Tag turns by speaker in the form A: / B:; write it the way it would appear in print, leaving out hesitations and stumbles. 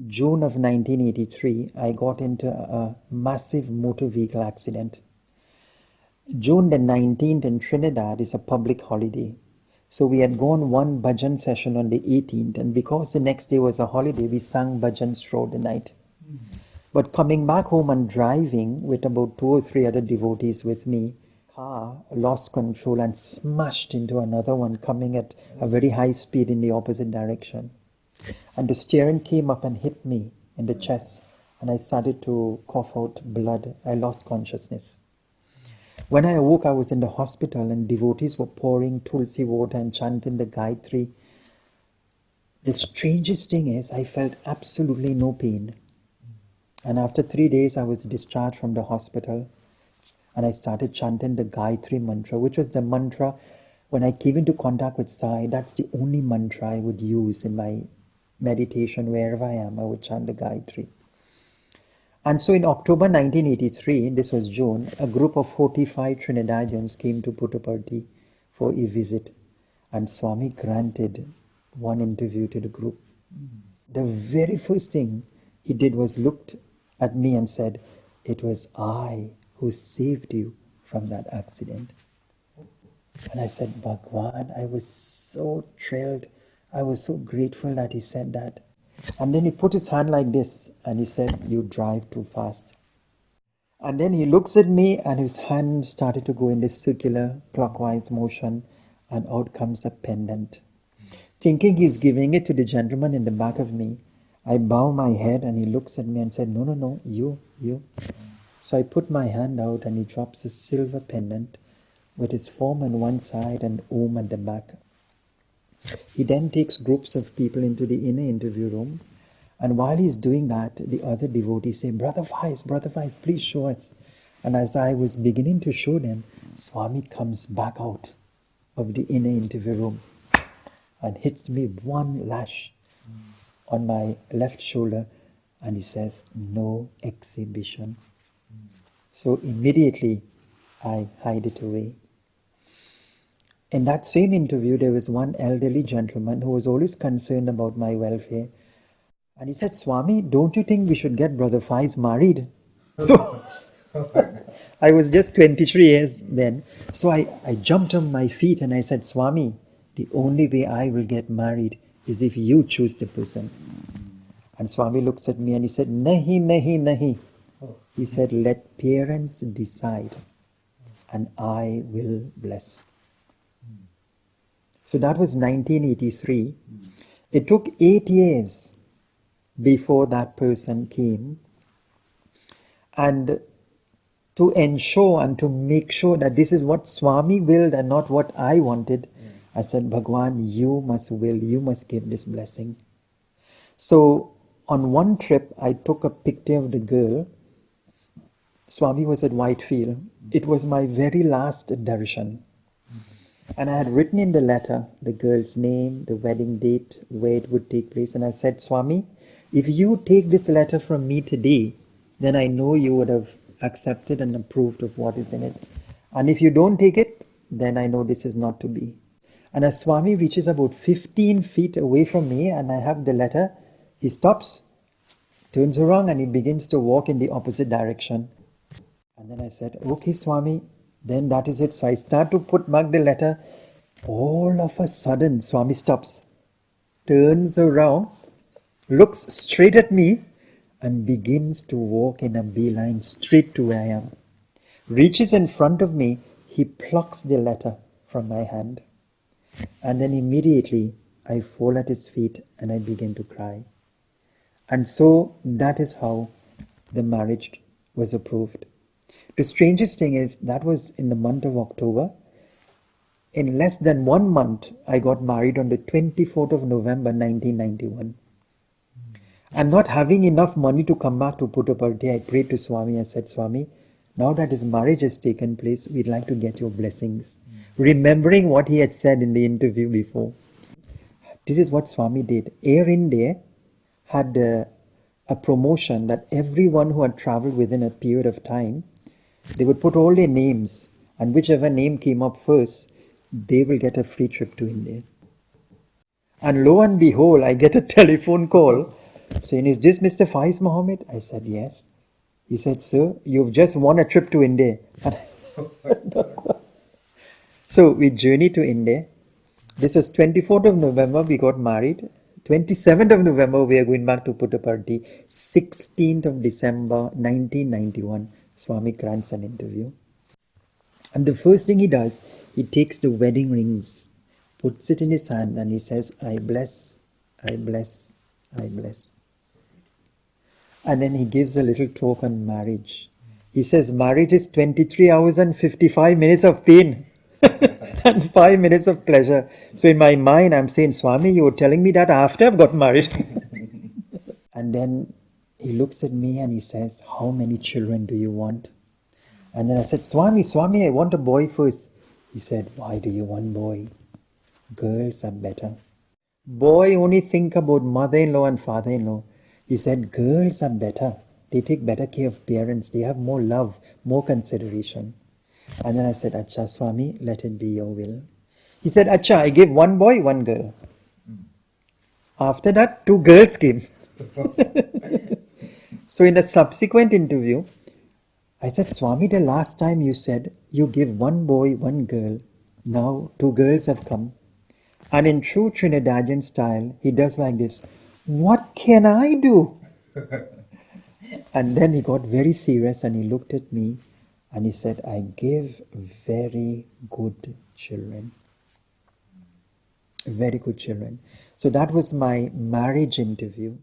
A: June of 1983, I got into a massive motor vehicle accident. June the 19th in Trinidad is a public holiday. So we had gone one bhajan session on the 18th, and because the next day was a holiday, we sang bhajans throughout the night. But coming back home and driving with about 2 or 3 other devotees with me, car lost control and smashed into another one coming at a very high speed in the opposite direction. And the steering came up and hit me in the chest, and I started to cough out blood. I lost consciousness. When I awoke, I was in the hospital, and devotees were pouring tulsi water and chanting the Gayatri. The strangest thing is, I felt absolutely no pain. And after 3 days, I was discharged from the hospital, and I started chanting the Gayatri mantra, which was the mantra when I came into contact with Sai. That's the only mantra I would use in my meditation. Wherever I am, I would chant the Gayatri. And so in October 1983, this was June, a group of 45 Trinidadians came to Puttaparthi for a visit. And Swami granted one interview to the group. The very first thing he did was looked at me and said, "It was I who saved you from that accident." And I said, "Bhagwan," I was so thrilled. I was so grateful that he said that. And then he put his hand like this and he said, "You drive too fast." And then he looks at me and his hand started to go in this circular clockwise motion, and out comes a pendant. Thinking he's giving it to the gentleman in the back of me, I bow my head and he looks at me and said, No, you. So I put my hand out and he drops a silver pendant with his form on one side and Om at the back. He then takes groups of people into the inner interview room, and while he's doing that, the other devotees say, Brother Faiz, please show us." And as I was beginning to show them, Swami comes back out of the inner interview room and hits me one lash on my left shoulder, and he says, "No exhibition." So immediately I hide it away. In that same interview, there was one elderly gentleman who was always concerned about my welfare. And he said, "Swami, don't you think we should get Brother Faiz married?" So I was just 23 years then. So I jumped on my feet and I said, "Swami, the only way I will get married is if you choose the person." And Swami looks at me and he said, Nahi. He said, "Let parents decide and I will bless." So that was 1983. It took 8 years before that person came. And to ensure and to make sure that this is what Swami willed and not what I wanted, I said, "Bhagwan, you must will, you must give this blessing." So on one trip, I took a picture of the girl. Swami was at Whitefield. It was my very last darshan. And I had written in the letter the girl's name, the wedding date, where it would take place. And I said, "Swami, if you take this letter from me today, then I know you would have accepted and approved of what is in it. And if you don't take it, then I know this is not to be." And as Swami reaches about 15 feet away from me and I have the letter, he stops, turns around, and he begins to walk in the opposite direction. And then I said, "Okay, Swami, then that is it." So I start to put back the letter. All of a sudden, Swami stops, turns around, looks straight at me, and begins to walk in a beeline straight to where I am. Reaches in front of me, he plucks the letter from my hand. And then immediately, I fall at his feet and I begin to cry. And so that is how the marriage was approved. The strangest thing is that was in the month of October. In less than 1 month, I got married on the 24th of November 1991. And not having enough money to come back to Puttaparthi, I prayed to Swami. I said, "Swami, now that his marriage has taken place, we'd like to get your blessings." Remembering what he had said in the interview before. This is what Swami did. Air India had a promotion that everyone who had traveled within a period of time, they would put all their names, and whichever name came up first, they will get a free trip to India. And lo and behold, I get a telephone call saying, "Is this Mr. Faiz Mohammed?" I said, "Yes." He said, "Sir, you've just won a trip to India." So we journeyed to India. This was 24th of November, we got married. 27th of November, we are going back to Puttaparthi. 16th of December, 1991, Swami grants an interview. And the first thing he does, he takes the wedding rings, puts it in his hand, and he says, "I bless, I bless, I bless." And then he gives a little talk on marriage. He says, marriage is 23 hours and 55 minutes of pain and 5 minutes of pleasure. So in my mind, I'm saying, "Swami, you were telling me that after I've got married." And then he looks at me and he says, "How many children do you want?" And then I said, Swami, I want a boy first." He said, "Why do you want boy? Girls are better. Boy only think about mother-in-law and father-in-law." He said, "Girls are better. They take better care of parents. They have more love, more consideration." And then I said, "Acha, Swami, let it be your will." He said, "Acha, I gave one boy, one girl." After that, 2 girls came. So in a subsequent interview, I said, "Swami, the last time you said you give one boy, one girl. Now 2 girls have come." And in true Trinidadian style, he does like this, "What can I do?" And then he got very serious and he looked at me and he said, "I give very good children." Very good children. So that was my marriage interview.